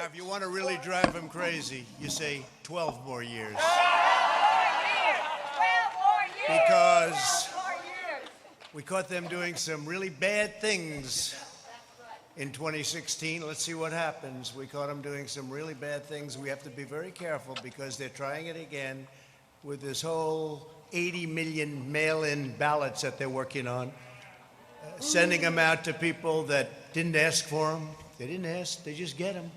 Now, if you want to really drive him crazy, you say 12 more years. 12 more years. Because 12 more years. we caught them doing some really bad things in 2016. Let's see what happens. We caught them doing some really bad things. We have to be very careful because they're trying it again with this whole 80 million mail-in ballots that they're working on, sending them out to people that didn't ask for them. They didn't ask, they just get them.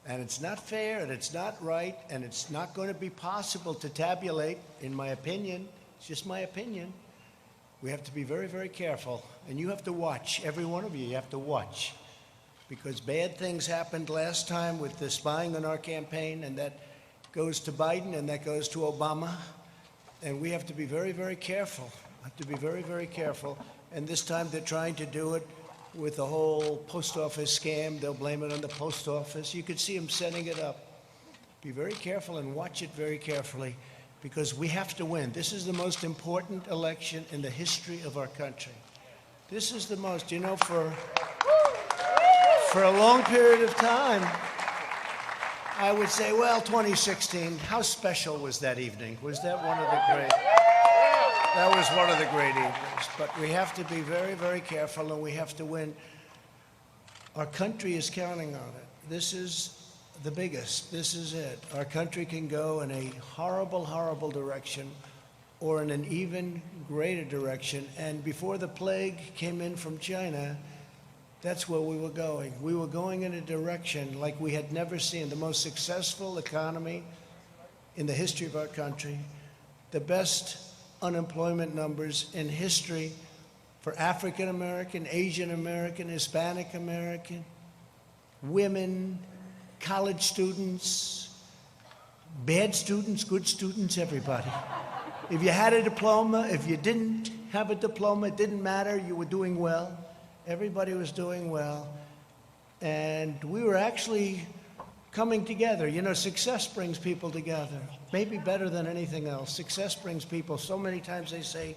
And it's not fair, and it's not right, and it's not going to be possible to tabulate, in my opinion. It's just my opinion. We have to be very, very careful. And you have to watch, every one of you have to watch. Because bad things happened last time with the spying on our campaign, and that goes to Biden and that goes to Obama. And we have to be very, very careful. Have to be very, very careful. And this time they're trying to do it with the whole post office scam. They'll blame it on the post office. You could see them setting it up. Be very careful and watch it very carefully because we have to win. This is the most important election in the history of our country. This is the most, you know, for a long period of time, I would say, well, 2016, how special was that evening? Was that one of the great? That was one of the great evenings. But we have to be very, very careful, and we have to win. Our country is counting on it. This is the biggest. This is it. Our country can go in a horrible, horrible direction or in an even greater direction. And before the plague came in from China, that's where we were going. We were going in a direction like we had never seen. The most successful economy in the history of our country, the best unemployment numbers in history for African American, Asian American, Hispanic American, women, college students, bad students, good students, everybody. If you had a diploma, if you didn't have a diploma, it didn't matter, you were doing well. Everybody was doing well. And we were actually coming together. You know, success brings people together, maybe better than anything else. Success brings people. So many times they say,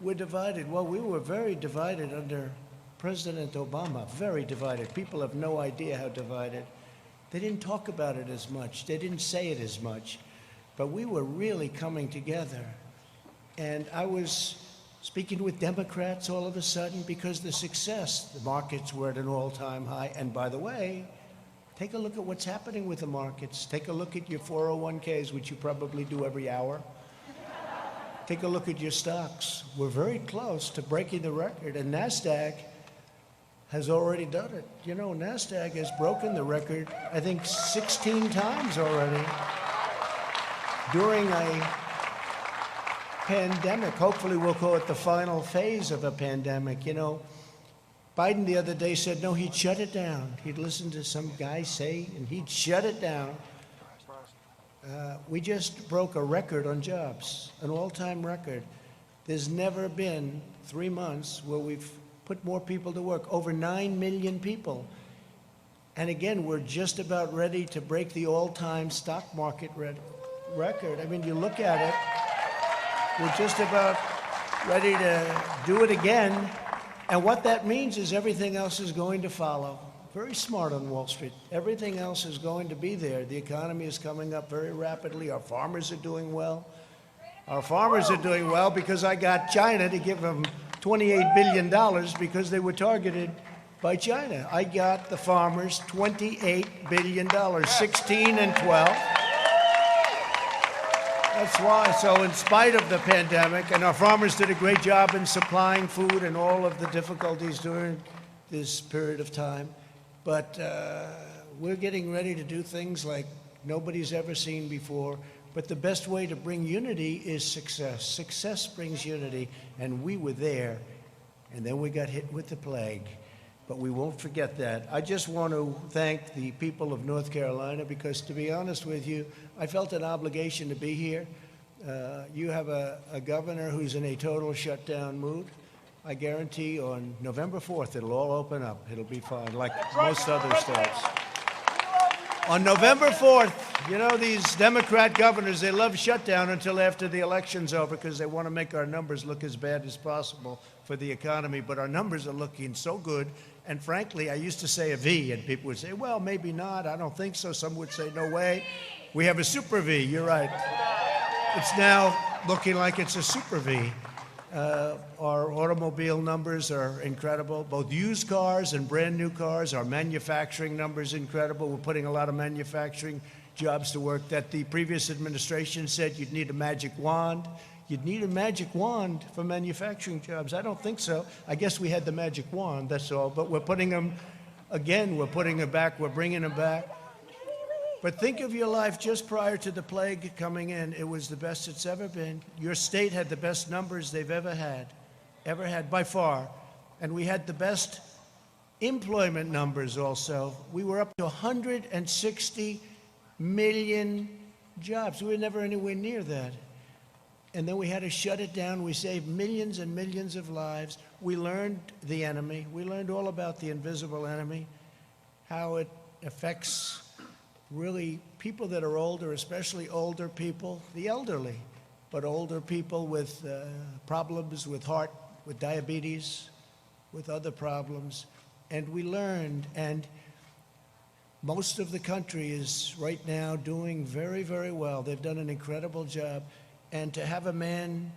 we're divided. Well, we were very divided under President Obama, very divided. People have no idea how divided. They didn't talk about it as much. They didn't say it as much. But we were really coming together. And I was speaking with Democrats all of a sudden because the success, the markets were at an all-time high. And by the way, take a look at what's happening with the markets. Take a look at your 401ks, which you probably do every hour. Take a look at your stocks. We're very close to breaking the record, and NASDAQ has already done it. You know, NASDAQ has broken the record, I think, 16 times already during a pandemic. Hopefully we'll call it the final phase of a pandemic. You know, Biden the other day said, no, he'd shut it down. He'd listen to some guy say, and he'd shut it down. We just broke a record on jobs, an all-time record. There's never been 3 months where we've put more people to work, over 9 million people. And again, we're just about ready to break the all-time stock market record. I mean, you look at it, we're just about ready to do it again. And what that means is everything else is going to follow. Very smart on Wall Street. Everything else is going to be there. The economy is coming up very rapidly. Our farmers are doing well. Our farmers are doing well because I got China to give them $28 billion because they were targeted by China. I got the farmers $28 billion, 16 and 12. That's why. So in spite of the pandemic, and our farmers did a great job in supplying food and all of the difficulties during this period of time, but we're getting ready to do things like nobody's ever seen before. But the best way to bring unity is success. Success brings unity, and we were there, and then we got hit with the plague. But we won't forget that. I just want to thank the people of North Carolina because, to be honest with you, I felt an obligation to be here. You have a governor who's in a total shutdown mood. I guarantee on November 4th, it'll all open up. It'll be fine, like most other states. On November 4th, you know, these Democrat governors, they love shutdown until after the election's over because they want to make our numbers look as bad as possible for the economy. But our numbers are looking so good. And frankly, I used to say a V, and people would say, well, maybe not. I don't think so. Some would say, no way. We have a super V. You're right. It's now looking like it's a super V. Our automobile numbers are incredible, both used cars and brand new cars. Our manufacturing numbers incredible. We're putting a lot of manufacturing jobs to work that the previous administration said you'd need a magic wand. You'd need a magic wand for manufacturing jobs. I don't think so. I guess we had the magic wand, that's all. But we're putting them, again, we're putting them back, we're bringing them back. But think of your life just prior to the plague coming in. It was the best it's ever been. Your state had the best numbers they've ever had by far. And we had the best employment numbers also. We were up to 160 million jobs. We were never anywhere near that. And then we had to shut it down. We saved millions and millions of lives. We learned the enemy. We learned all about the invisible enemy, how it affects really people that are older, especially older people, the elderly, but older people with problems with heart, with diabetes, with other problems. And we learned, and most of the country is right now doing very, very well. They've done an incredible job. And to have a man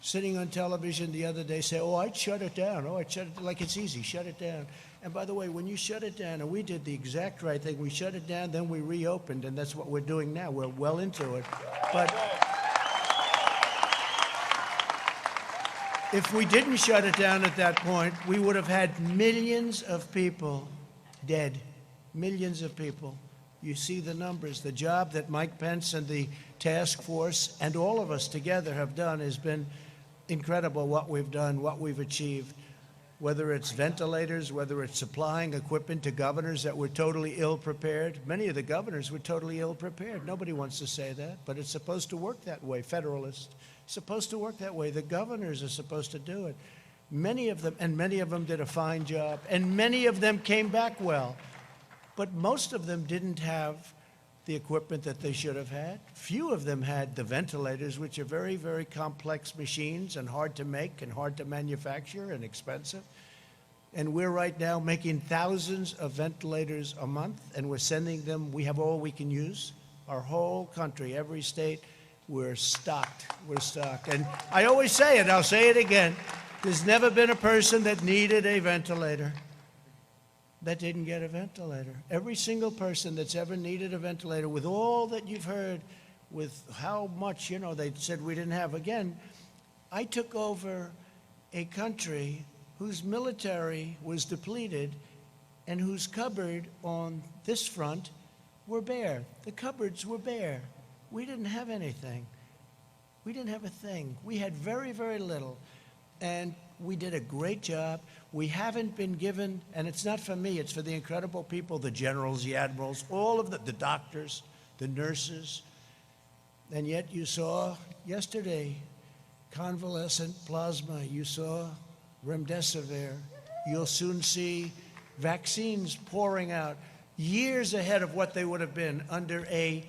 sitting on television the other day say, oh, I'd shut it down. Oh, I'd shut it, like it's easy, shut it down. And by the way, when you shut it down, and we did the exact right thing, we shut it down, then we reopened, and that's what we're doing now. We're well into it. But if we didn't shut it down at that point, we would have had millions of people dead, millions of people. You see the numbers. The job that Mike Pence and the task force and all of us together have done has been incredible, what we've done, what we've achieved. Whether it's ventilators, whether it's supplying equipment to governors that were totally ill-prepared. Many of the governors were totally ill-prepared. Nobody wants to say that, but it's supposed to work that way, Federalist. It's supposed to work that way. The governors are supposed to do it. Many of them did a fine job, and many of them came back well. But most of them didn't have the equipment that they should have had. Few of them had the ventilators, which are very, very complex machines and hard to make and hard to manufacture and expensive. And we're right now making thousands of ventilators a month, and we're sending them. We have all we can use. Our whole country, every state, we're stocked. We're stocked. And I always say it, I'll say it again. There's never been a person that needed a ventilator that didn't get a ventilator. Every single person that's ever needed a ventilator, with all that you've heard, with how much, they said we didn't have. Again, I took over a country whose military was depleted and whose cupboard on this front were bare. The cupboards were bare. We didn't have anything. We didn't have a thing. We had very, very little. And we did a great job. We haven't been given, and it's not for me, it's for the incredible people, the generals, the admirals, all of the doctors, the nurses. And yet you saw yesterday convalescent plasma. You saw remdesivir. You'll soon see vaccines pouring out years ahead of what they would have been under a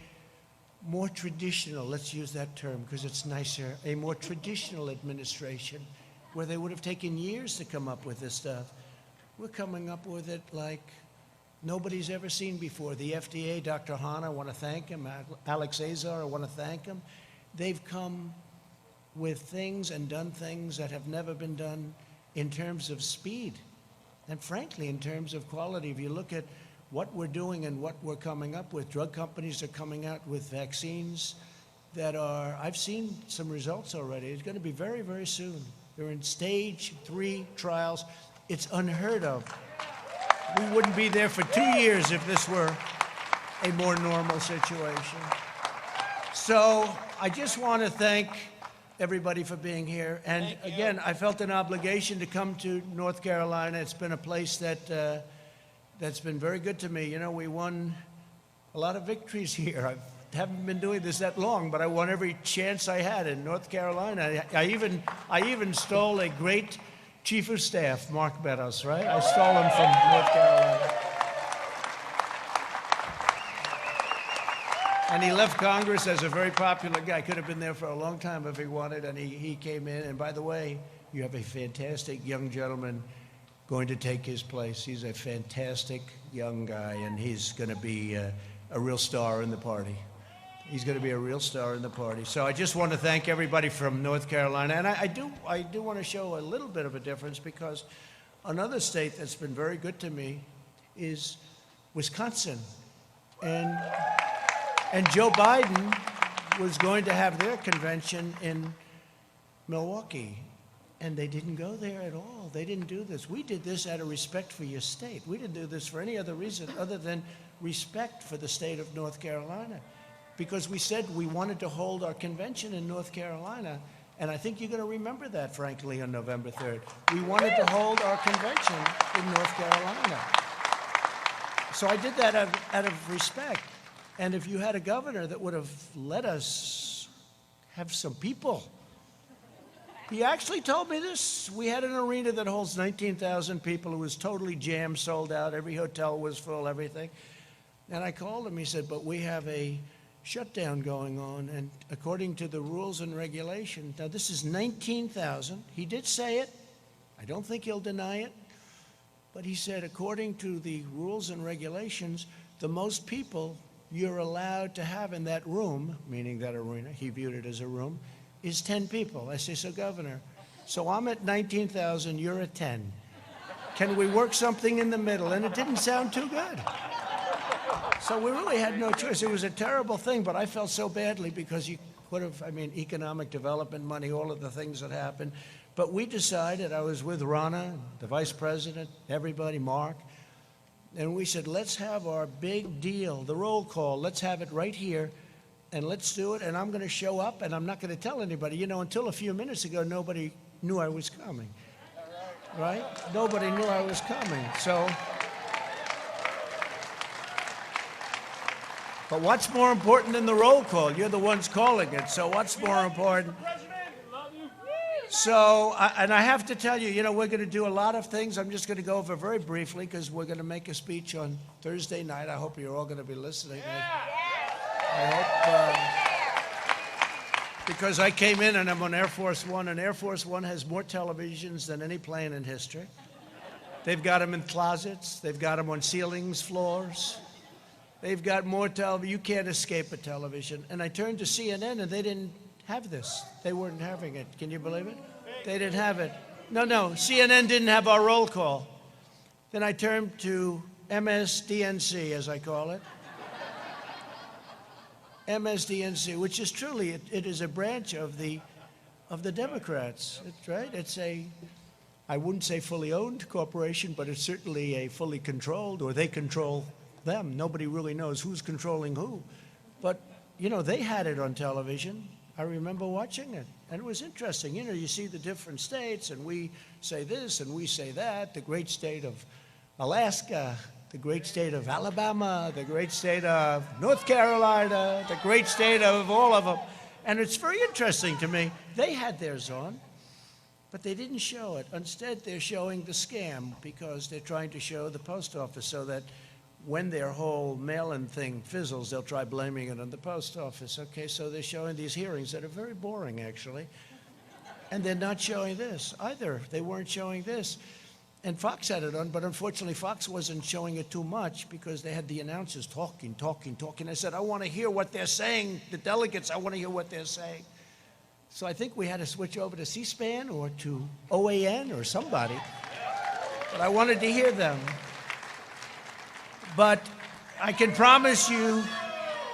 more traditional, let's use that term because it's nicer, a more traditional administration, where they would have taken years to come up with this stuff. We're coming up with it like nobody's ever seen before. The FDA, Dr. Hahn, I want to thank him. Alex Azar, I want to thank him. They've come with things and done things that have never been done in terms of speed and frankly in terms of quality. If you look at what we're doing and what we're coming up with, drug companies are coming out with vaccines that are, I've seen some results already. It's going to be very, very soon. They're in stage 3 trials. It's unheard of. We wouldn't be there for 2 years if this were a more normal situation. So I just want to thank everybody for being here. And again, I felt an obligation to come to North Carolina. It's been a place that that's been very good to me. We won a lot of victories here. I haven't been doing this that long, but I won every chance I had in North Carolina. I even stole a great chief of staff, Mark Meadows, right? I stole him from North Carolina. And he left Congress as a very popular guy. Could have been there for a long time if he wanted, and he came in. And by the way, you have a fantastic young gentleman going to take his place. He's a fantastic young guy, and he's going to be a real star in the party. He's going to be a real star in the party. So I just want to thank everybody from North Carolina. And I do want to show a little bit of a difference, because another state that's been very good to me is Wisconsin. And Joe Biden was going to have their convention in Milwaukee, and they didn't go there at all. They didn't do this. We did this out of respect for your state. We didn't do this for any other reason other than respect for the state of North Carolina, because we said we wanted to hold our convention in North Carolina, and I think you're going to remember that, frankly, on November 3rd. We wanted to hold our convention in North Carolina. So I did that out of respect. And if you had a governor that would have let us have some people. He actually told me this. We had an arena that holds 19,000 people. It was totally jammed, sold out. Every hotel was full, everything. And I called him. He said, but we have a shutdown going on, and according to the rules and regulations, now this is 19,000. He did say it. I don't think he'll deny it. But he said, according to the rules and regulations, the most people you're allowed to have in that room, meaning that arena, he viewed it as a room, is 10 people. I say, so Governor, so I'm at 19,000, you're at 10. Can we work something in the middle? And it didn't sound too good. So we really had no choice. It was a terrible thing, but I felt so badly because you could have, economic development money, all of the things that happened. But we decided, I was with Rana, the vice president, everybody, Mark, and we said, let's have our big deal, the roll call, let's have it right here, and let's do it, and I'm going to show up, and I'm not going to tell anybody. Until a few minutes ago, nobody knew I was coming, right? Nobody knew I was coming, so. But what's more important than the roll call? You're the ones calling it, so what's more important? So, and I have to tell you, we're going to do a lot of things. I'm just going to go over very briefly because we're going to make a speech on Thursday night. I hope you're all going to be listening. I hope, because I came in and I'm on Air Force One, and Air Force One has more televisions than any plane in history. They've got them in closets. They've got them on ceilings, floors. They've got more television. You can't escape a television. And I turned to CNN, and they didn't have this. They weren't having it. Can you believe it? They didn't have it. No, CNN didn't have our roll call. Then I turned to MSDNC, as I call it. MSDNC, which is truly, it is a branch of the Democrats. It's right. It's I wouldn't say fully owned corporation, but it's certainly a fully controlled, or they control them. Nobody really knows who's controlling who. But, they had it on television. I remember watching it, and it was interesting. You see the different states, and we say this, and we say that. The great state of Alaska, the great state of Alabama, the great state of North Carolina, the great state of all of them. And it's very interesting to me. They had theirs on, but they didn't show it. Instead, they're showing the scam because they're trying to show the post office so that when their whole mail-in thing fizzles, they'll try blaming it on the post office. Okay, so they're showing these hearings that are very boring, actually. And they're not showing this either. They weren't showing this. And Fox had it on, but unfortunately, Fox wasn't showing it too much because they had the announcers talking. I said, I want to hear what they're saying. The delegates, I want to hear what they're saying. So I think we had to switch over to C-SPAN or to OAN or somebody. But I wanted to hear them. But I can promise you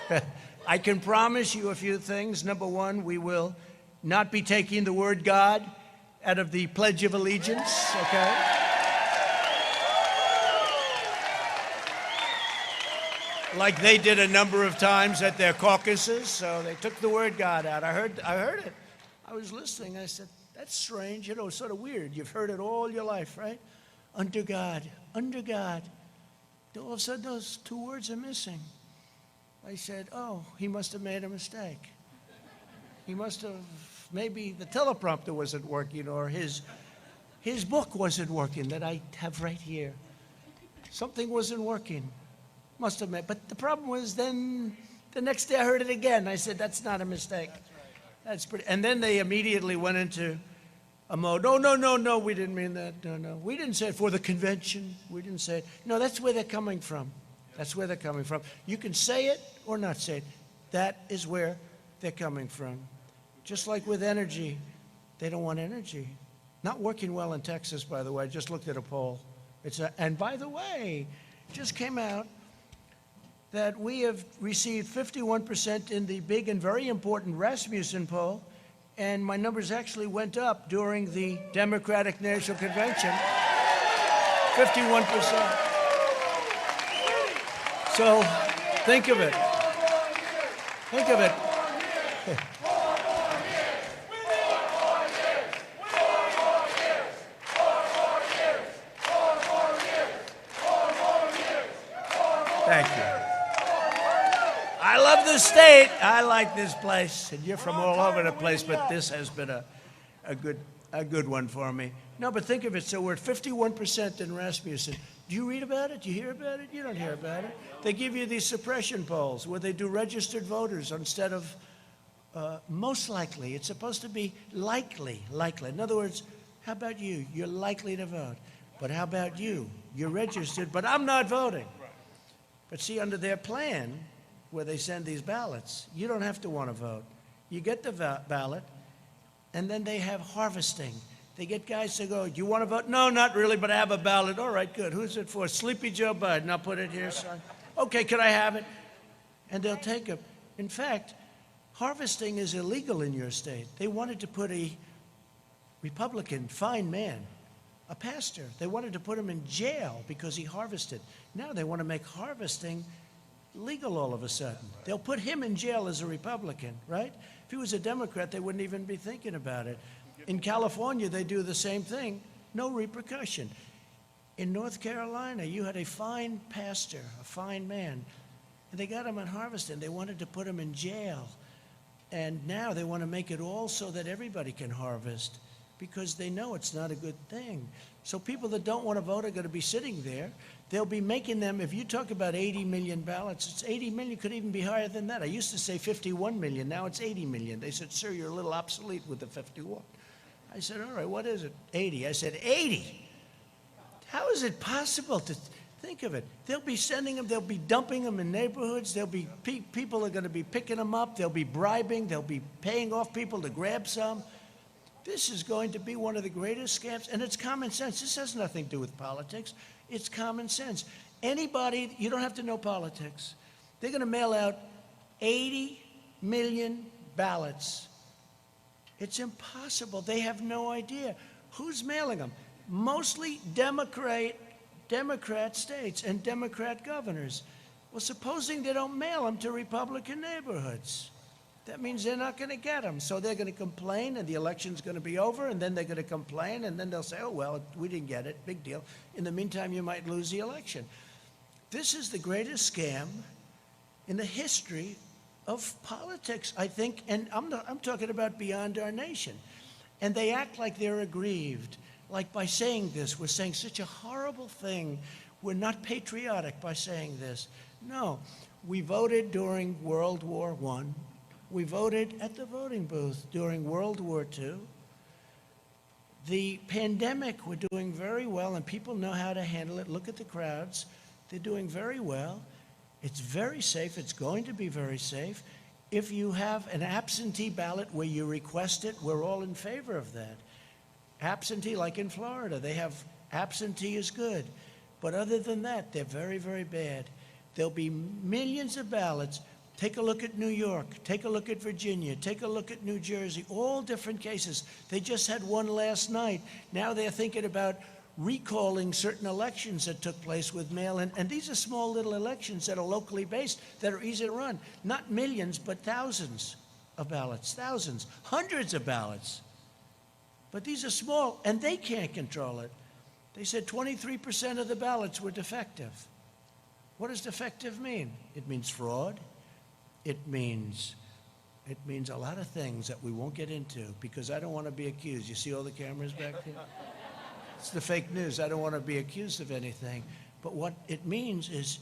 a few things. Number one, we will not be taking the word God out of the Pledge of Allegiance, okay? Like they did a number of times at their caucuses, so they took the word God out. I heard it. I was listening. I said, that's strange, it's sort of weird. You've heard it all your life, right? Under God, under God. All of a sudden, those two words are missing. I said, oh, he must have made a mistake. He must have, maybe the teleprompter wasn't working, or his book wasn't working that I have right here. Something wasn't working. Must have made, but the problem was then the next day I heard it again. I said, that's not a mistake. That's pretty, and then they immediately went into a mode. No, no, no, no, we didn't mean that. No, no. We didn't say it for the convention. We didn't say it. No, that's where they're coming from. That's where they're coming from. You can say it or not say it. That is where they're coming from. Just like with energy, they don't want energy. Not working well in Texas, by the way. I just looked at a poll. And by the way, it just came out that we have received 51% in the big and very important Rasmussen poll, and my numbers actually went up during the Democratic National Convention, 51%. So think of it. Think of it. Thank you. I love this state. I like this place. And you're from all over the place, but this has been a good one for me. No, but think of it. So we're at 51% in Rasmussen. Do you read about it? Do you hear about it? You don't hear about it. They give you these suppression polls where they do registered voters instead of most likely. It's supposed to be likely. In other words, how about you? You're likely to vote. But how about you? You're registered, but I'm not voting. But see, under their plan, where they send these ballots, you don't have to want to vote. You get the ballot, and then they have harvesting. They get guys to go, do you want to vote? No, not really, but I have a ballot. All right, good. Who's it for? Sleepy Joe Biden. I'll put it here, son. Okay, can I have it? And they'll take it. In fact, harvesting is illegal in your state. They wanted to put a Republican, fine man, a pastor. They wanted to put him in jail because he harvested. Now they want to make harvesting legal all of a sudden. They'll put him in jail as a Republican, right? If he was a Democrat, they wouldn't even be thinking about it. In California, they do the same thing, no repercussion. In North Carolina, you had a fine pastor, a fine man, and they got him on harvesting. They wanted to put him in jail. And now they want to make it all so that everybody can harvest because they know it's not a good thing. So people that don't want to vote are going to be sitting there. They'll be making them, if you talk about 80 million ballots, it's 80 million, could even be higher than that. I used to say 51 million, now it's 80 million. They said, sir, you're a little obsolete with the 51. I said, all right, what is it? 80. I said, 80? How is it possible to think of it? They'll be sending them, they'll be dumping them in neighborhoods, there'll be people are going to be picking them up, they'll be bribing, they'll be paying off people to grab some. This is going to be one of the greatest scams, and it's common sense. This has nothing to do with politics. It's common sense. Anybody, you don't have to know politics. They're going to mail out 80 million ballots. It's impossible. They have no idea. Who's mailing them? Mostly Democrat states and Democrat governors. Well, supposing they don't mail them to Republican neighborhoods. That means they're not going to get them. So they're going to complain, and the election's going to be over, and then they're going to complain, and then they'll say, oh, well, we didn't get it. Big deal. In the meantime, you might lose the election. This is the greatest scam in the history of politics, I think, and I'm talking about beyond our nation. And they act like they're aggrieved. Like by saying this, we're saying such a horrible thing. We're not patriotic by saying this. No, we voted during World War I. We voted at the voting booth during World War II. The pandemic, we're doing very well, and people know how to handle it. Look at the crowds. They're doing very well. It's very safe. It's going to be very safe. If you have an absentee ballot where you request it, we're all in favor of that. Absentee, like in Florida, they have absentee is good. But other than that, they're very, very bad. There'll be millions of ballots. Take a look at New York. Take a look at Virginia. Take a look at New Jersey. All different cases. They just had one last night. Now they're thinking about recalling certain elections that took place with mail-in. And these are small little elections that are locally based, that are easy to run. Not millions, but thousands of ballots. Thousands. Hundreds of ballots. But these are small, and they can't control it. They said 23% of the ballots were defective. What does defective mean? It means fraud. It means a lot of things that we won't get into because I don't want to be accused. You see all the cameras back there? It's the fake news. I don't want to be accused of anything. But what it means is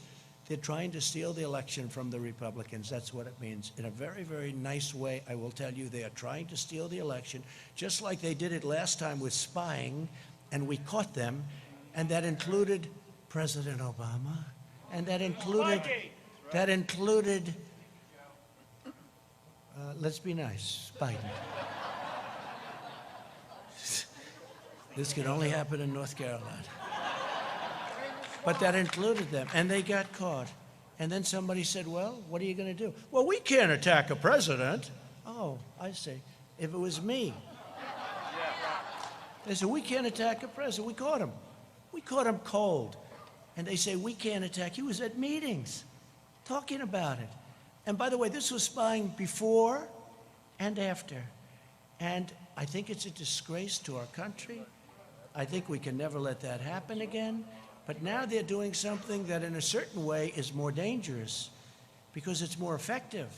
They're trying to steal the election from the Republicans. That's what it means. In a very, very nice way, I will tell you, they are trying to steal the election, just like they did it last time with spying, and we caught them, and that included President Obama, and that included, let's be nice, Biden. This could only happen in North Carolina. But that included them, and they got caught. And then somebody said, well, what are you going to do? Well, we can't attack a president. Oh, I see. If it was me. They said, we can't attack a president. We caught him. We caught him cold. And they say, we can't attack. He was at meetings talking about it. And by the way, this was spying before and after. And I think it's a disgrace to our country. I think we can never let that happen again. But now they're doing something that in a certain way is more dangerous because it's more effective.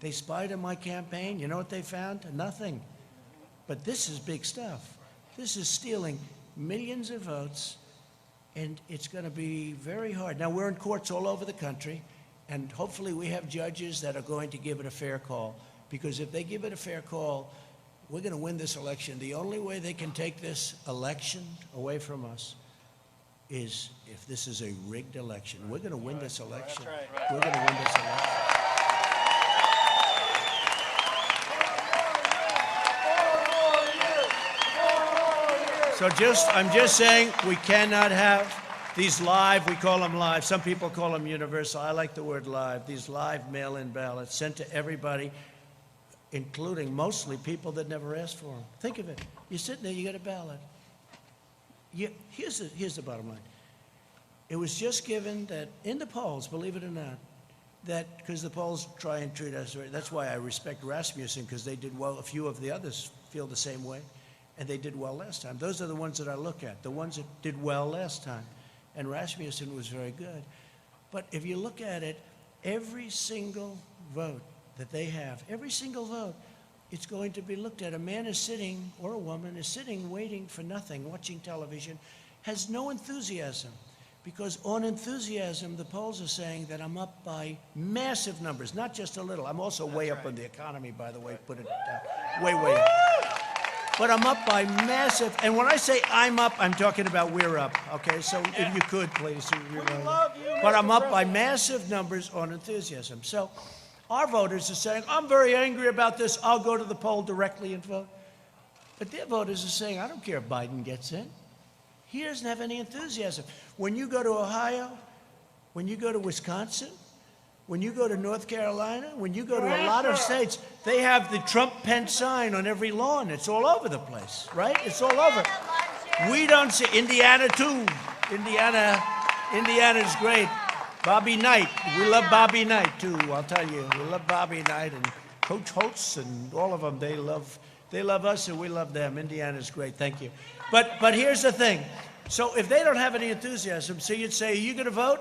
They spied on my campaign. You know what they found? Nothing. But this is big stuff. This is stealing millions of votes, and it's going to be very hard. Now, we're in courts all over the country, and hopefully we have judges that are going to give it a fair call, because if they give it a fair call, we're going to win this election. The only way they can take this election away from us is if this is a rigged election. We're going to win this election. We're going to win this election. So I'm just saying we cannot have these live, we call them live, some people call them universal, I like the word live, these live mail-in ballots sent to everybody, including mostly people that never asked for them. Think of it. You're sitting there, you get a ballot. Here's the bottom line. It was just given that in the polls, believe it or not, that because the polls try and treat us right. That's why I respect Rasmussen, because they did well. A few of the others feel the same way, and they did well last time. Those are the ones that I look at, the ones that did well last time. And Rasmussen was very good. But if you look at it, every single vote that they have, every single vote, it's going to be looked at. A man is sitting, or a woman is sitting, waiting for nothing, watching television, has no enthusiasm. Because on enthusiasm, the polls are saying that I'm up by massive numbers, not just a little. I'm also way up on the economy, by the way, put it down. Way up. But I'm up by massive, and when I say I'm up, I'm talking about we're up, okay? So if you could, please. But I'm up by massive numbers on enthusiasm. So our voters are saying, I'm very angry about this. I'll go to the poll directly and vote. But their voters are saying, I don't care if Biden gets in. He doesn't have any enthusiasm. When you go to Ohio, when you go to Wisconsin, when you go to North Carolina, when you go to a lot of states, they have the Trump-Pence sign on every lawn. It's all over the place, right? It's all over. We don't see Indiana, too. Indiana's great. Bobby Knight. We love Bobby Knight, too, I'll tell you. We love Bobby Knight and Coach Holtz and all of them. They love us and we love them. Indiana's great. Thank you. But here's the thing. So if they don't have any enthusiasm, so you'd say, are you going to vote?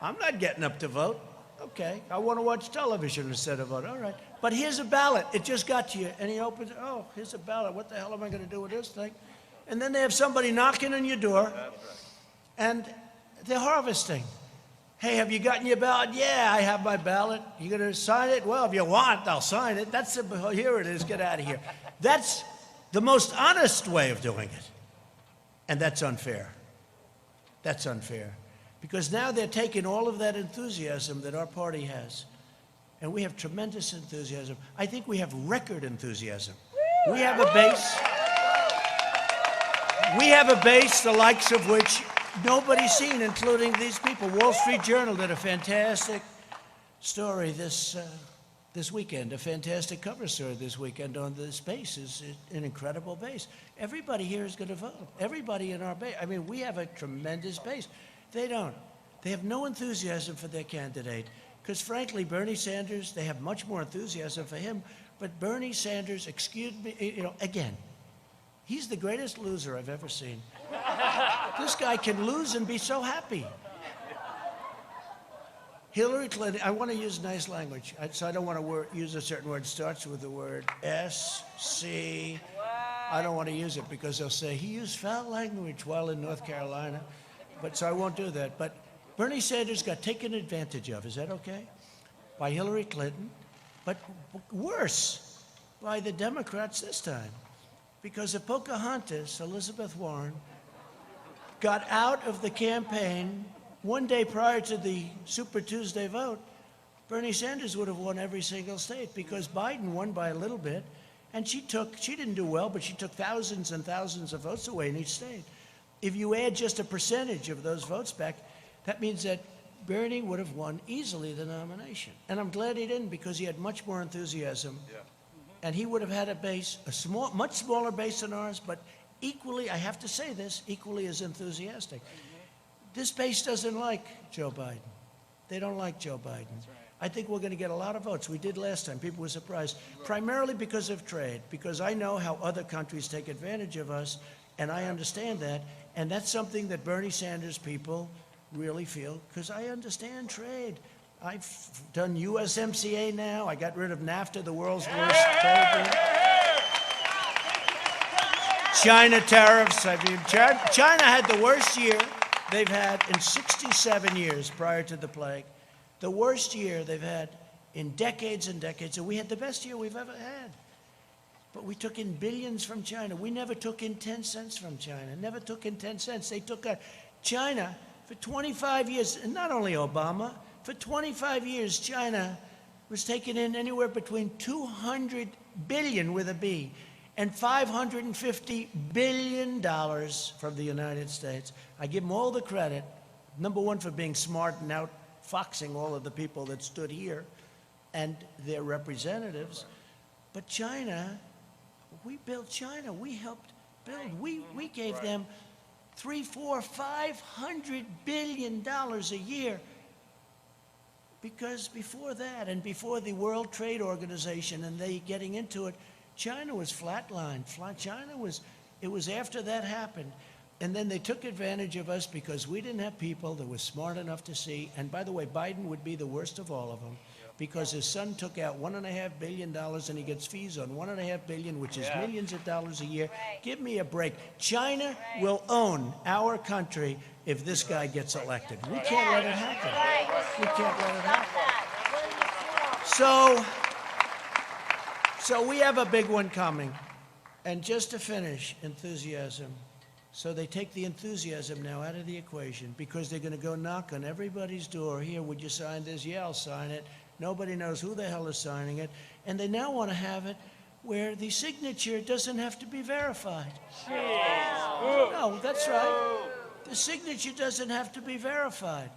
I'm not getting up to vote. Okay, I want to watch television instead of vote. All right. But here's a ballot. It just got to you. And he opens it. Oh, here's a ballot. What the hell am I going to do with this thing? And then they have somebody knocking on your door, and they're harvesting. Hey, have you gotten your ballot? Yeah, I have my ballot. You going to sign it? Well, if you want, I'll sign it. Here it is. Get out of here. That's the most honest way of doing it. And that's unfair. That's unfair. Because now they're taking all of that enthusiasm that our party has. And we have tremendous enthusiasm. I think we have record enthusiasm. We have a base. We have a base the likes of which nobody's seen, including these people. Wall Street Journal did a fantastic story this weekend, a fantastic cover story this weekend on this base. Is an incredible base. Everybody here is going to vote. Everybody in our base. I mean, we have a tremendous base. They don't. They have no enthusiasm for their candidate. Because frankly, Bernie Sanders, they have much more enthusiasm for him. But Bernie Sanders, excuse me, again, he's the greatest loser I've ever seen. This guy can lose and be so happy. Hillary Clinton, I want to use nice language, so I don't want to use a certain word. It starts with the word S-C. I don't want to use it because they'll say he used foul language while in North Carolina. But so I won't do that. But Bernie Sanders got taken advantage of, is that okay? By Hillary Clinton, but worse, by the Democrats this time. Because if Pocahontas, Elizabeth Warren, got out of the campaign one day prior to the Super Tuesday vote, Bernie Sanders would have won every single state because Biden won by a little bit, and she didn't do well, but she took thousands and thousands of votes away in each state. If you add just a percentage of those votes back, that means that Bernie would have won easily the nomination. And I'm glad he didn't because he had much more enthusiasm. Yeah. And he would have had a base, much smaller base than ours, but equally, I have to say this, equally as enthusiastic. This base doesn't like Joe Biden. They don't like Joe Biden. That's right. I think we're going to get a lot of votes. We did last time. People were surprised, primarily because of trade, because I know how other countries take advantage of us, and I understand that. And that's something that Bernie Sanders people really feel, because I understand trade. I've done USMCA now. I got rid of NAFTA, the world's worst trade deal. China tariffs. I mean, China had the worst year they've had in 67 years prior to the plague. The worst year they've had in decades and decades. And we had the best year we've ever had. But we took in billions from China. We never took in 10 cents from China. Never took in 10 cents. They took China for 25 years, and not only Obama, for 25 years, China was taking in anywhere between 200 billion with a B and $550 billion from the United States. I give them all the credit, number one, for being smart and outfoxing all of the people that stood here and their representatives. But China, we built China. We helped build. We gave them $300, $400, $500 billion a year. Because before that, and before the World Trade Organization and they getting into it, China was flatlined. It was after that happened. And then they took advantage of us because we didn't have people that were smart enough to see. And by the way, Biden would be the worst of all of them because his son took out $1.5 billion and he gets fees on $1.5 billion, which is millions of dollars a year. Right. Give me a break. China will own our country if this guy gets elected. We can't let it happen. We can't let it happen. So we have a big one coming. And just to finish, enthusiasm. So they take the enthusiasm now out of the equation because they're going to go knock on everybody's door. Here, would you sign this? Yeah, I'll sign it. Nobody knows who the hell is signing it. And they now want to have it where the signature doesn't have to be verified. No, that's right. The signature doesn't have to be verified.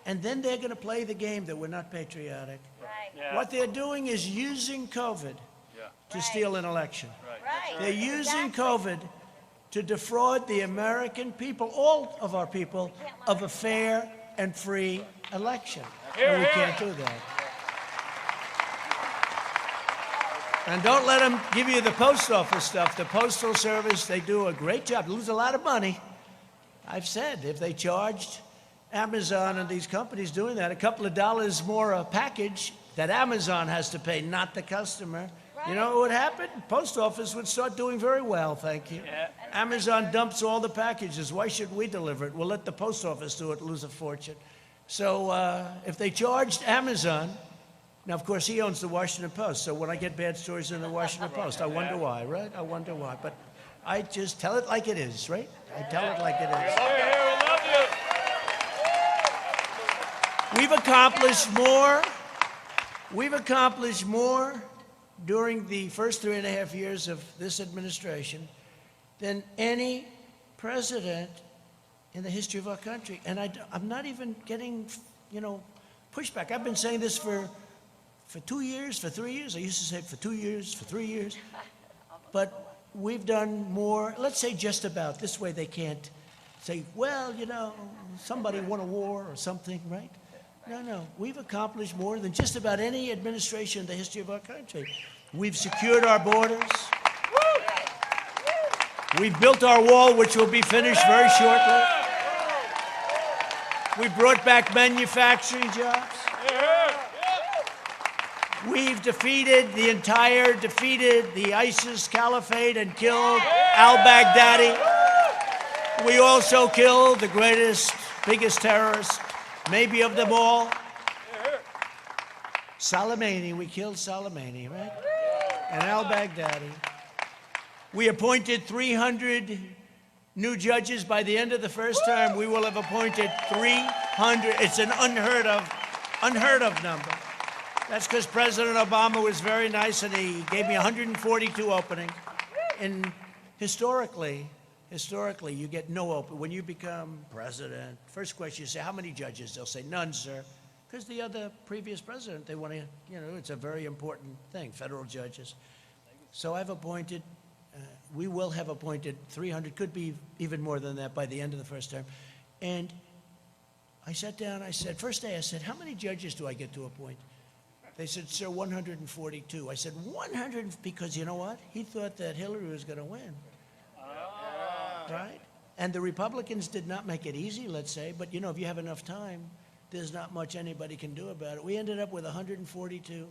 And then they're going to play the game that we're not patriotic. Right. Yeah. What they're doing is using COVID to steal an election. Right. They're using COVID to defraud the American people, all of our people, of a fair and free election. And we can't do that. And don't let them give you the post office stuff. The Postal Service, they do a great job. They lose a lot of money. I've said if they charged Amazon and these companies doing that a couple of dollars more a package that Amazon has to pay, not the customer, you know what would happen? Post office would start doing very well, thank you. Yeah. Amazon dumps all the packages. Why should we deliver it? We'll let the post office do it, lose a fortune. So if they charged Amazon, now, of course, he owns the Washington Post, so when I get bad stories in the Washington Post, I wonder why, right? I wonder why. But I just tell it like it is, right? I tell it like it is. We love you. We've accomplished more. We've accomplished more during the first 3.5 years of this administration than any president in the history of our country. And I'm not even getting, pushback. I've been saying this for 2 years, for 3 years. I used to say it for 2 years, for 3 years. But we've done more, let's say just about. This way they can't say, well, somebody won a war or something, right? No. We've accomplished more than just about any administration in the history of our country. We've secured our borders. We've built our wall, which will be finished very shortly. We brought back manufacturing jobs. We've defeated the ISIS caliphate and killed al-Baghdadi. We also killed the greatest biggest terrorist, maybe of them all. Soleimani, we killed Soleimani, right? And al-Baghdadi. We appointed 300 new judges. By the end of the first term, we will have appointed 300. It's an unheard of number. That's because President Obama was very nice and he gave me 142 openings. And historically, you get no open. When you become president, first question you say, how many judges? They'll say, none, sir. Because the other previous president, they want to, it's a very important thing, federal judges. So I've appointed, we will have appointed 300, could be even more than that by the end of the first term. And I sat down, I said, first day I said, how many judges do I get to appoint? They said, sir, 142. I said, 100, because you know what? He thought that Hillary was going to win. Right? And the Republicans did not make it easy, let's say, but if you have enough time, there's not much anybody can do about it. We ended up with 142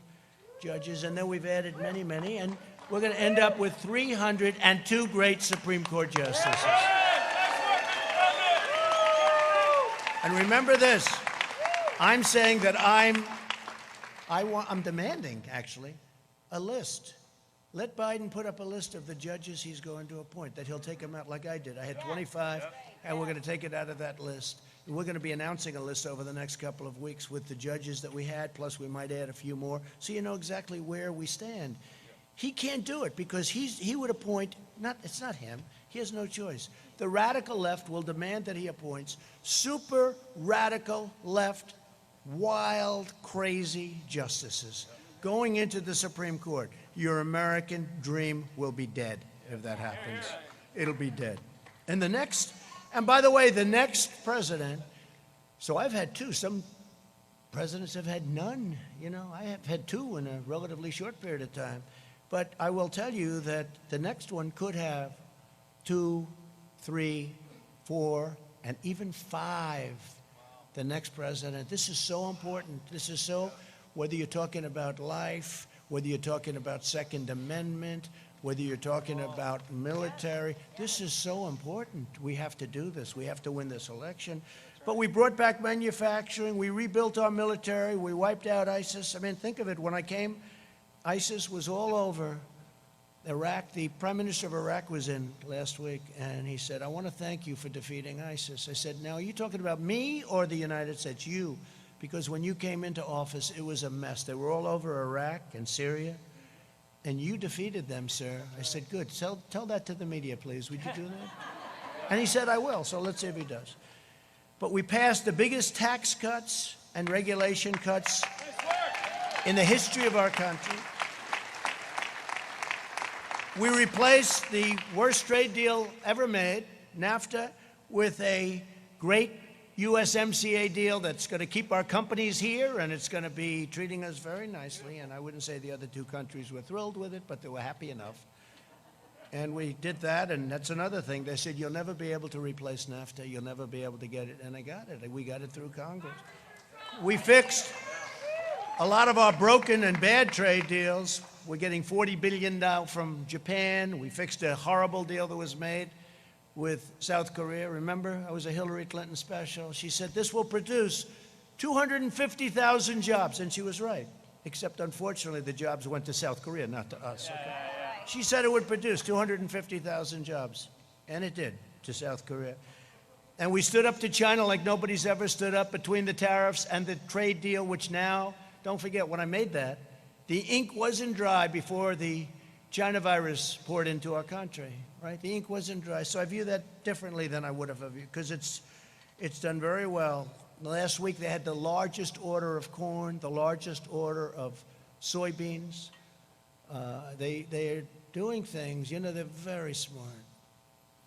judges, and then we've added many, many, and we're going to end up with 302 great Supreme Court justices. And remember this, I'm saying that I'm demanding, actually, a list. Let Biden put up a list of the judges he's going to appoint, that he'll take them out like I did. I had 25, and we're going to take it out of that list. We're going to be announcing a list over the next couple of weeks with the judges that we had, plus we might add a few more, so you know exactly where we stand. He can't do it because he would appoint, it's not him, he has no choice. The radical left will demand that he appoints super radical left, wild, crazy justices going into the Supreme Court. Your American dream will be dead if that happens. It'll be dead. And by the way, the next president, so I've had two. Some presidents have had none. I have had two in a relatively short period of time. But I will tell you that the next one could have 2, 3, 4, and even 5. The next president. This is so important. This is so, whether you're talking about life, whether you're talking about Second Amendment, whether you're talking about military, this is so important. We have to do this. We have to win this election. But we brought back manufacturing. We rebuilt our military. We wiped out ISIS. I mean, think of it. When I came, ISIS was all over Iraq. The Prime Minister of Iraq was in last week, and he said, I want to thank you for defeating ISIS. I said, now, are you talking about me or the United States? You. Because when you came into office, it was a mess. They were all over Iraq and Syria. And you defeated them, sir. I said, good. Tell that to the media, please. Would you do that? And he said, I will. So let's see if he does. But we passed the biggest tax cuts and regulation cuts in the history of our country. We replaced the worst trade deal ever made, NAFTA, with a great USMCA deal that's going to keep our companies here, and it's going to be treating us very nicely. And I wouldn't say the other two countries were thrilled with it, but they were happy enough. And we did that, and that's another thing. They said, you'll never be able to replace NAFTA. You'll never be able to get it. And I got it. We got it through Congress. We fixed a lot of our broken and bad trade deals. We're getting $40 billion now from Japan. We fixed a horrible deal that was made with South Korea. Remember, I was a Hillary Clinton special. She said, this will produce 250,000 jobs. And she was right, except unfortunately the jobs went to South Korea, not to us. Okay? She said it would produce 250,000 jobs, and it did, to South Korea. And we stood up to China like nobody's ever stood up between the tariffs and the trade deal, which now, don't forget, when I made that, the ink wasn't dry before the China virus poured into our country. Right? The ink wasn't dry. So I view that differently than I would have, because it's done very well. Last week they had the largest order of corn, the largest order of soybeans. They're doing things, they're very smart.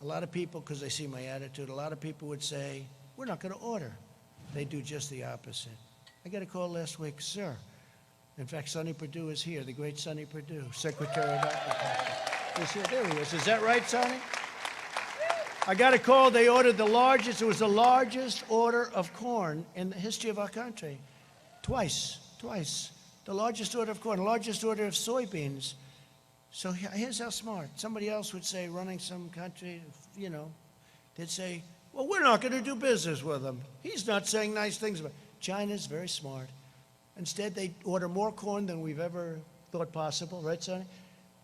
A lot of people, because they see my attitude, a lot of people would say, we're not going to order. They do just the opposite. I got a call last week, sir. In fact, Sonny Perdue is here, the great Sonny Perdue, Secretary of Agriculture. He's here. There he is. Is that right, Sonny? I got a call. They ordered it was the largest order of corn in the history of our country. Twice. The largest order of corn, the largest order of soybeans. So here's how smart. Somebody else would say, running some country, they'd say, Well, we're not going to do business with him. He's not saying nice things about China's very smart. Instead, they order more corn than we've ever thought possible, right, Sonny?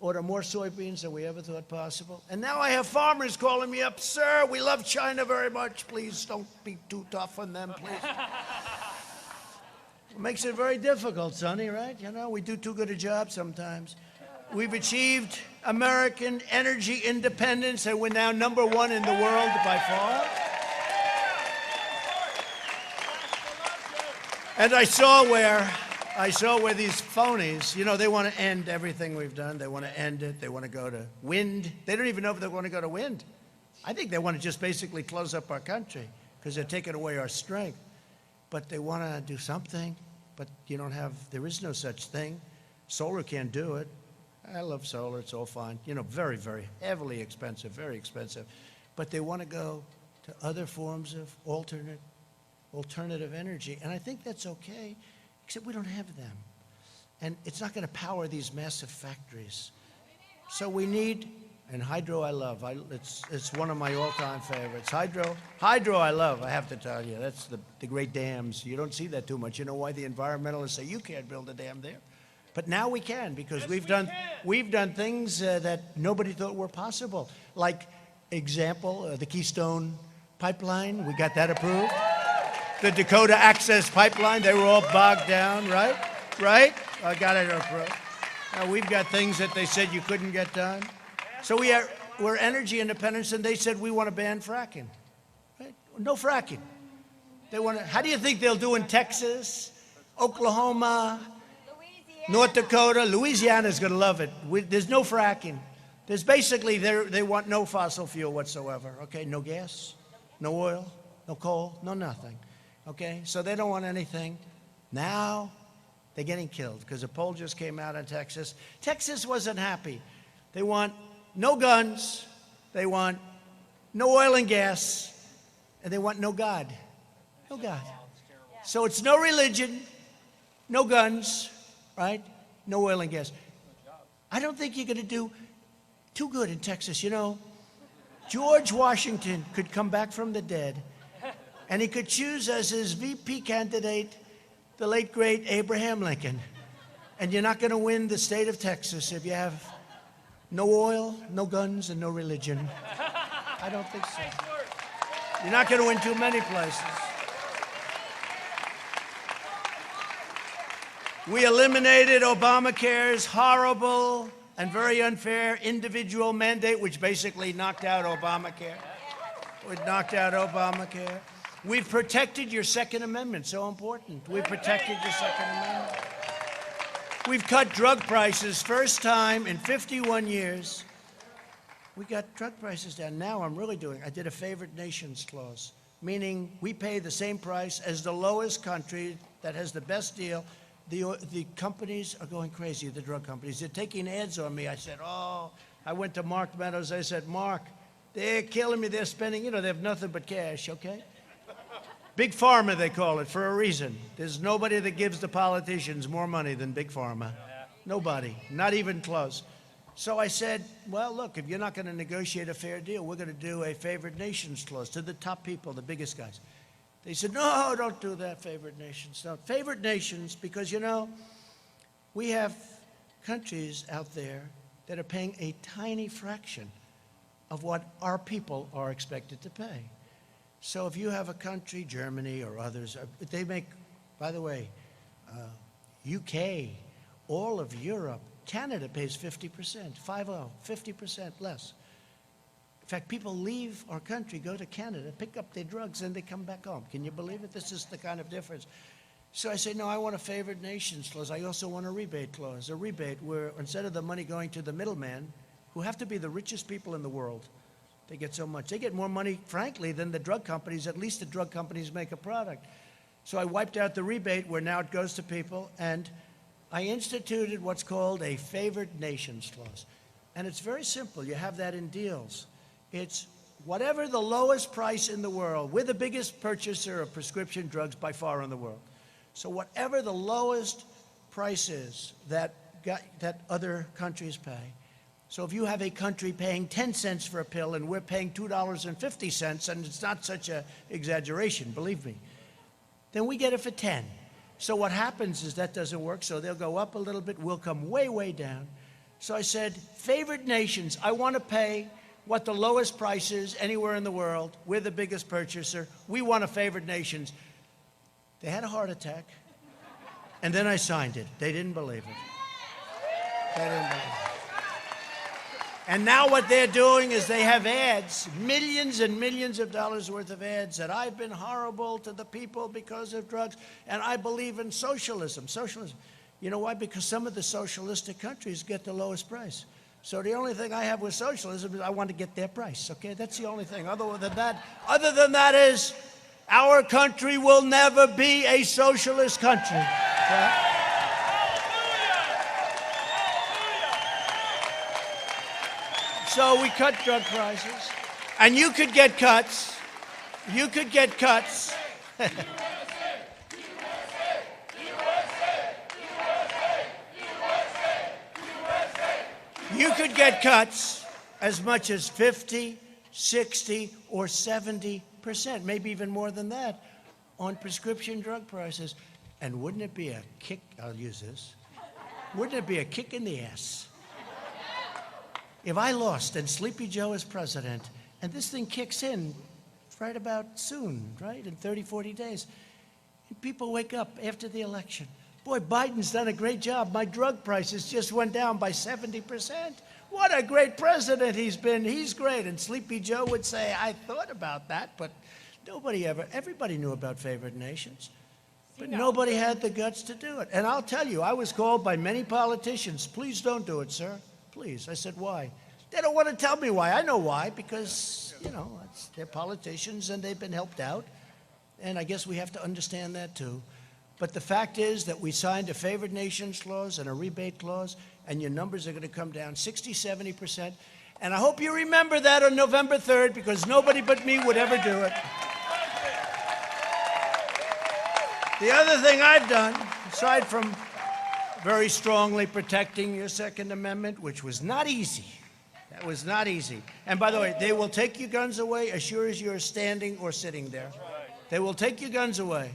Order more soybeans than we ever thought possible. And now I have farmers calling me up, sir, we love China very much. Please don't be too tough on them, please. It makes it very difficult, Sonny, right? You know, we do too good a job sometimes. We've achieved American energy independence, and we're now #1 in the world by far. And I saw where these phonies, you know, they want to end everything we've done. They want to end it. They want to go to wind. They don't even know if they want to go to wind. I think they want to just basically close up our country because they're taking away our strength. But they want to do something, but there is no such thing. Solar can't do it. I love solar, it's all fine. You know, very, very heavily expensive, very expensive. But they want to go to other forms of alternative energy. And I think that's okay, except we don't have them. And it's not going to power these massive factories. So we need, and hydro I love. It's one of my all-time favorites. Hydro I love, I have to tell you. That's the great dams. You don't see that too much. You know why the environmentalists say you can't build a dam there? But now we can, because Yes, we've done things that nobody thought were possible. Like, example, the Keystone Pipeline, we got that approved. The Dakota Access Pipeline, they were all bogged down, right? Right? I got it approved. Now we've got things that they said you couldn't get done. So we're energy independent, and they said we want to ban fracking. Right? No fracking. They want to. How do you think they'll do in Texas, Oklahoma, North Dakota? Louisiana's going to love it. There's no fracking. There's basically, they want no fossil fuel whatsoever, okay? No gas, no oil, no coal, no nothing, okay? So they don't want anything. Now they're getting killed because a poll just came out in Texas. Texas wasn't happy. They want no guns, they want no oil and gas, and they want no God. No God. So it's no religion, no guns, right? No oil and gas. I don't think you're going to do too good in Texas. You know, George Washington could come back from the dead, and he could choose as his VP candidate the late, great Abraham Lincoln. And you're not going to win the state of Texas if you have no oil, no guns, and no religion. I don't think so. You're not going to win too many places. We eliminated Obamacare's horrible and very unfair individual mandate, which basically knocked out Obamacare. It knocked out Obamacare. We've protected your Second Amendment, so important. We've protected your Second Amendment. We've cut drug prices, first time in 51 years. We got drug prices down. Now I did a favored nations clause, meaning we pay the same price as the lowest country that has the best deal. The companies are going crazy, the drug companies. They're taking ads on me. I said, I went to Mark Meadows. I said, Mark, they're killing me. They're spending, they have nothing but cash, okay? Big Pharma, they call it, for a reason. There's nobody that gives the politicians more money than Big Pharma. Nobody, not even close. So I said, well, look, if you're not going to negotiate a fair deal, we're going to do a favored nations clause to the top people, the biggest guys. They said, no, don't do that, favored nations. No, favored nations, because, we have countries out there that are paying a tiny fraction of what our people are expected to pay. So if you have a country, Germany or others, they make, by the way, UK, all of Europe, Canada pays 50%, 50% less. In fact, people leave our country, go to Canada, pick up their drugs, and they come back home. Can you believe it? This is the kind of difference. So I say, no, I want a favored nations clause. I also want a rebate clause, a rebate where instead of the money going to the middleman, who have to be the richest people in the world, they get so much. They get more money, frankly, than the drug companies. At least the drug companies make a product. So I wiped out the rebate where now it goes to people, and I instituted what's called a favored nations clause. And it's very simple. You have that in deals. It's whatever the lowest price in the world. We're the biggest purchaser of prescription drugs by far in the world. So whatever the lowest price is that other countries pay, So if you have a country paying 10 cents for a pill and we're paying $2.50, and it's not such an exaggeration, believe me, then we get it for 10. So what happens is that doesn't work, so they'll go up a little bit, we'll come way, way down. So I said, favored nations, I want to pay what the lowest price is anywhere in the world. We're the biggest purchaser. We want a favored nations. They had a heart attack, and then I signed it. They didn't believe it. They didn't believe it. And now what they're doing is they have ads, millions and millions of dollars worth of ads, that I've been horrible to the people because of drugs, and I believe in socialism. Socialism. You know why? Because some of the socialistic countries get the lowest price. So the only thing I have with socialism is I want to get their price, okay? That's the only thing. Other than that is our country will never be a socialist country. Okay? So we cut drug prices, and you could get cuts. You could get cuts. You could get cuts as much as 50, 60, or 70%, maybe even more than that, on prescription drug prices. And wouldn't it be a kick, I'll use this, wouldn't it be a kick in the ass if I lost and Sleepy Joe is president, and this thing kicks in right about soon, right, in 30, 40 days, and people wake up after the election. Boy, Biden's done a great job. My drug prices just went down by 70%. What a great president he's been. He's great. And Sleepy Joe would say, I thought about that, but everybody knew about favored nations, but nobody had the guts to do it. And I'll tell you, I was called by many politicians, please don't do it, sir. Please. I said, why? They don't want to tell me why. I know why, because, you know, they're politicians and they've been helped out. And I guess we have to understand that too. But the fact is that we signed a favored nations clause and a rebate clause, and your numbers are going to come down 60, 70%. And I hope you remember that on November 3rd, because nobody but me would ever do it. The other thing I've done, aside from very strongly protecting your Second Amendment, which was not easy. That was not easy. And by the way, they will take your guns away as sure as you're standing or sitting there. They will take your guns away.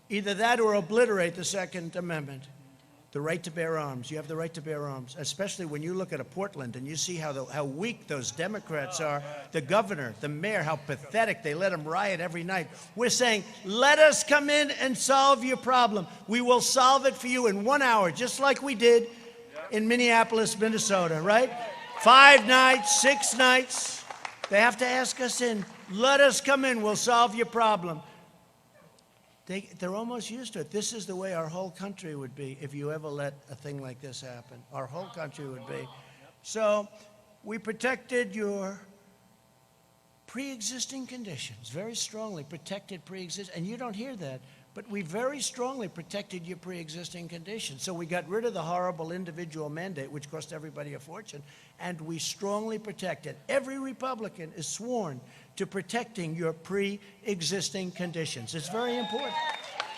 Either that or obliterate the Second Amendment. The right to bear arms. You have the right to bear arms, especially when you look at a Portland and you see how weak those Democrats are. The governor, the mayor, how pathetic. They let them riot every night. We're saying, let us come in and solve your problem. We will solve it for you in 1 hour, just like we did in Minneapolis, Minnesota, right? 5 nights, 6 nights. They have to ask us in. Let us come in. We'll solve your problem. They're almost used to it. This is the way our whole country would be if you ever let a thing like this happen. Our whole country would be. So we protected your pre-existing conditions, very strongly protected pre-existing, and you don't hear that, but we very strongly protected your pre-existing conditions. So we got rid of the horrible individual mandate, which cost everybody a fortune, and we strongly protected. Every Republican is sworn to protecting your pre-existing conditions. It's very important.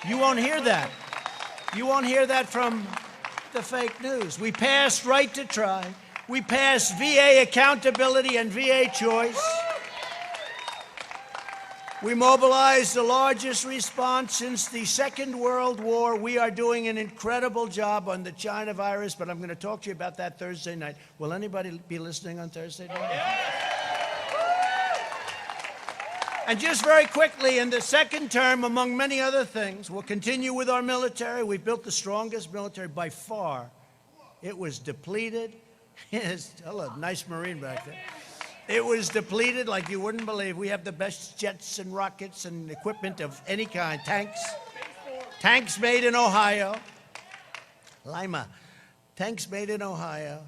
You won't hear that. You won't hear that from the fake news. We passed right to try. We passed VA accountability and VA choice. We mobilized the largest response since the Second World War. We are doing an incredible job on the China virus, but I'm going to talk to you about that Thursday night. Will anybody be listening on Thursday night? And just very quickly, in the second term, among many other things, we'll continue with our military. We've built the strongest military by far. It was depleted. Hello, nice Marine back there. It was depleted like you wouldn't believe. We have the best jets and rockets and equipment of any kind. Tanks made in Ohio. Lima. Tanks made in Ohio.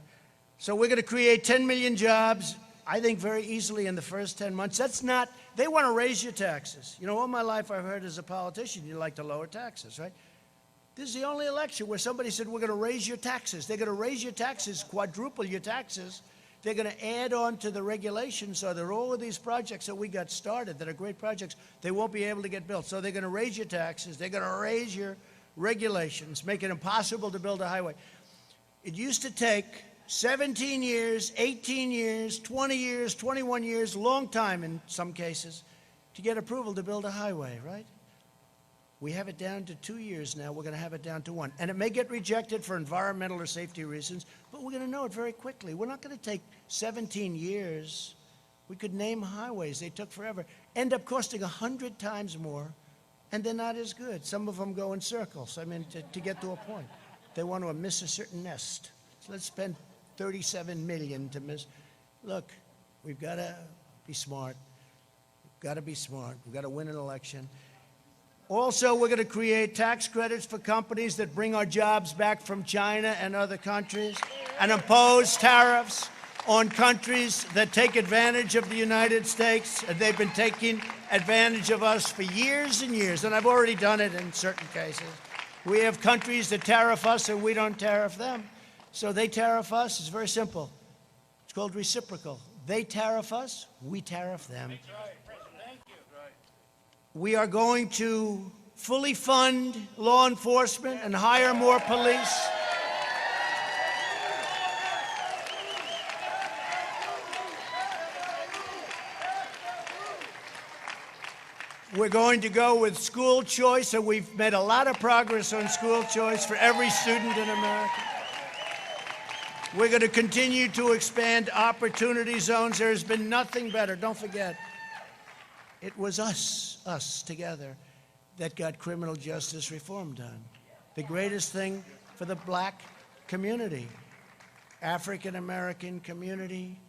So we're going to create 10 million jobs, I think very easily in the first 10 months. That's not, they want to raise your taxes. You know, all my life I've heard as a politician, you like to lower taxes, right? This is the only election where somebody said, we're going to raise your taxes. They're going to raise your taxes, quadruple your taxes. They're going to add on to the regulations so that all of these projects that we got started that are great projects, they won't be able to get built. So they're going to raise your taxes. They're going to raise your regulations, make it impossible to build a highway. It used to take 17 years, 18 years, 20 years, 21 years, long time in some cases, to get approval to build a highway, right? We have it down to 2 years now. We're going to have it down to 1. And it may get rejected for environmental or safety reasons, but we're going to know it very quickly. We're not going to take 17 years. We could name highways. They took forever. End up costing 100 times more, and they're not as good. Some of them go in circles, I mean, to get to a point. They want to miss a certain nest. So let's spend 37 million to miss. Look, we've got to be smart. We've got to be smart. We've got to win an election. Also, we're going to create tax credits for companies that bring our jobs back from China and other countries and impose tariffs on countries that take advantage of the United States. And they've been taking advantage of us for years and years, and I've already done it in certain cases. We have countries that tariff us and we don't tariff them. So they tariff us. It's very simple. It's called reciprocal. They tariff us, we tariff them. That's right. Thank you. We are going to fully fund law enforcement and hire more police. We're going to go with school choice, and we've made a lot of progress on school choice for every student in America. We're going to continue to expand opportunity zones. There's been nothing better. Don't forget, it was us together, that got criminal justice reform done. The greatest thing for the black community, African-American community.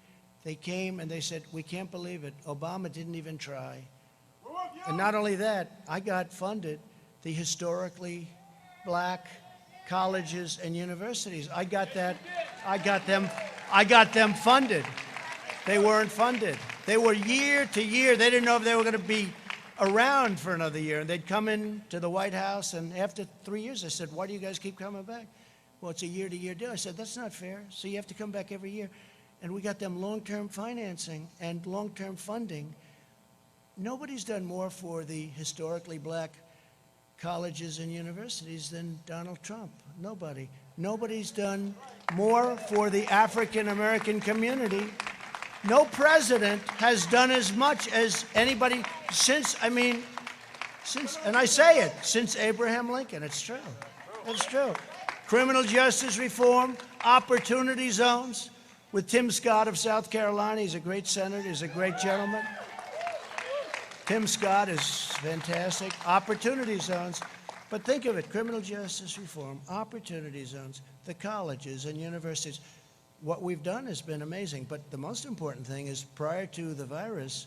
They came and they said, we can't believe it. Obama didn't even try. And not only that, I got funded the historically black colleges and universities. I got them funded. They weren't funded. They were year to year. They didn't know if they were going to be around for another year. And they'd come in to the White House, and after 3 years, I said, why do you guys keep coming back? Well, it's a year-to-year deal. I said, that's not fair. So you have to come back every year. And we got them long-term financing and long-term funding. Nobody's done more for the historically black colleges and universities than Donald Trump. Nobody. Nobody's done more for the African-American community. No president has done as much as anybody since Abraham Lincoln. It's true. It's true. Criminal justice reform, opportunity zones with Tim Scott of South Carolina. He's a great senator. He's a great gentleman. Tim Scott is fantastic. Opportunity zones. But think of it, criminal justice reform, opportunity zones, the colleges and universities. What we've done has been amazing. But the most important thing is, prior to the virus,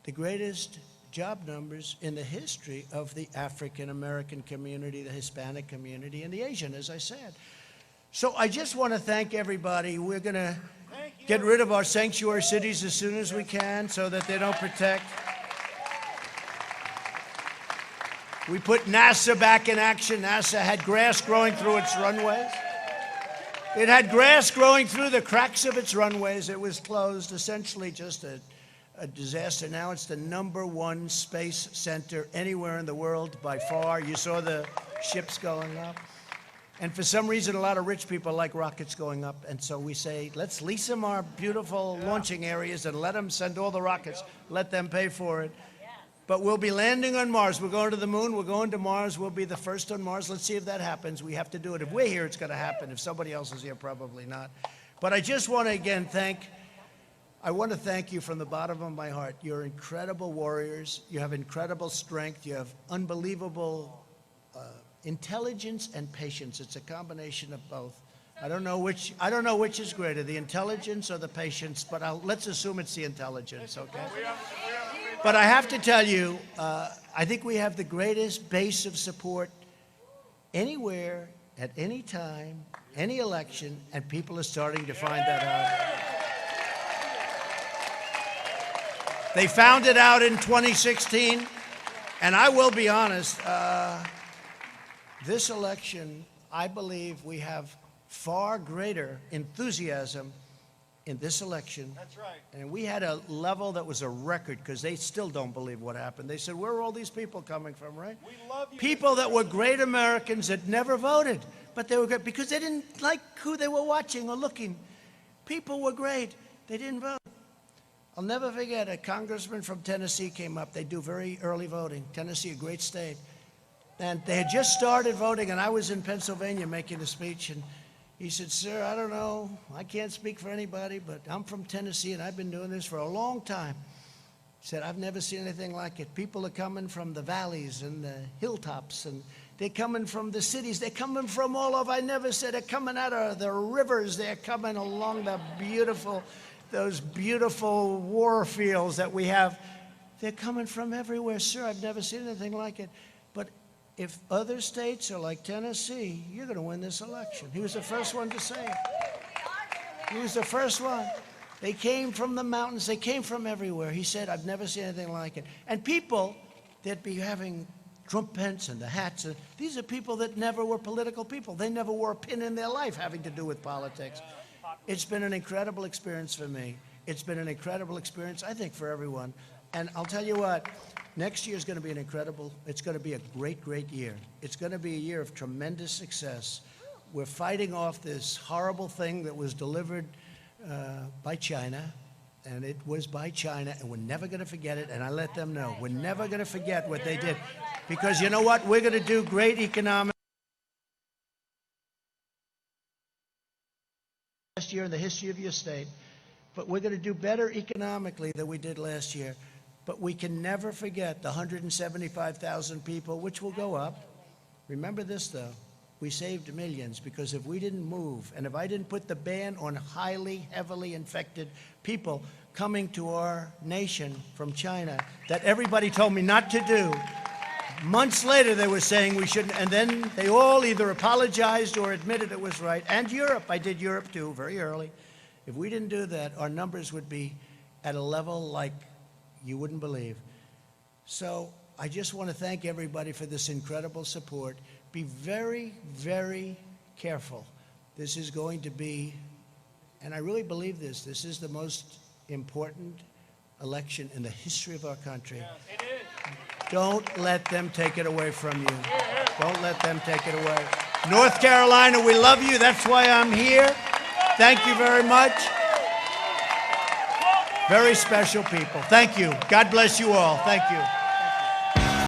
the greatest job numbers in the history of the African-American community, the Hispanic community, and the Asian, as I said. So I just want to thank everybody. We're going to get rid of our sanctuary cities as soon as we can so that they don't protect. We put NASA back in action. NASA had grass growing through its runways. It had grass growing through the cracks of its runways. It was closed, essentially just a disaster. Now it's the #1 space center anywhere in the world by far. You saw the ships going up. And for some reason, a lot of rich people like rockets going up. And so we say, let's lease them our beautiful launching areas and let them send all the rockets. Let them pay for it. But we'll be landing on Mars. We're going to the moon. We're going to Mars. We'll be the first on Mars. Let's see if that happens. We have to do it. If we're here, it's going to happen. If somebody else is here, probably not. But I just want to, again, thank you from the bottom of my heart. You're incredible warriors. You have incredible strength. You have unbelievable intelligence and patience. It's a combination of both. I don't know which is greater, the intelligence or the patience, but let's assume it's the intelligence, okay? But I have to tell you, I think we have the greatest base of support anywhere, at any time, any election, and people are starting to find that out. They found it out in 2016, and I will be honest, this election, I believe we have far greater enthusiasm in this election. That's right. And we had a level that was a record because they still don't believe what happened. They said, where are all these people coming from, right? We love you. People that were great Americans that never voted, but they were great because they didn't like who they were watching or looking. People were great. They didn't vote. I'll never forget a congressman from Tennessee came up. They do very early voting. Tennessee, a great state. And they had just started voting, and I was in Pennsylvania making a speech, and he said, sir, I don't know, I can't speak for anybody, but I'm from Tennessee, and I've been doing this for a long time. He said, I've never seen anything like it. People are coming from the valleys and the hilltops, and they're coming from the cities. They're coming from all over. I never said they're coming out of the rivers. They're coming along those beautiful war fields that we have. They're coming from everywhere. Sir, I've never seen anything like it. But if other states are like Tennessee, you're going to win this election. He was the first one to say it. He was the first one. They came from the mountains. They came from everywhere. He said, I've never seen anything like it. And people that be having trumpets and the hats, these are people that never were political people. They never wore a pin in their life having to do with politics. It's been an incredible experience for me. It's been an incredible experience, I think, for everyone. And I'll tell you what, next year is going to be it's going to be a great, great year. It's going to be a year of tremendous success. We're fighting off this horrible thing that was delivered by China, and it was by China, and we're never going to forget it, and I let them know. We're never going to forget what they did, because you know what? We're going to do great economic last year in the history of your state, but we're going to do better economically than we did last year. But we can never forget the 175,000 people, which will go up. Remember this, though. We saved millions, because if we didn't move, and if I didn't put the ban on highly, heavily infected people coming to our nation from China, that everybody told me not to do, months later they were saying we shouldn't, and then they all either apologized or admitted it was right. And Europe, I did Europe too, very early. If we didn't do that, our numbers would be at a level like you wouldn't believe. So I just want to thank everybody for this incredible support. Be very, very careful. This is going to be, and I really believe this is the most important election in the history of our country. Yes, it is. Don't let them take it away from you. Don't let them take it away. North Carolina, we love you. That's why I'm here. Thank you very much. Very special people. Thank you. God bless you all. Thank you.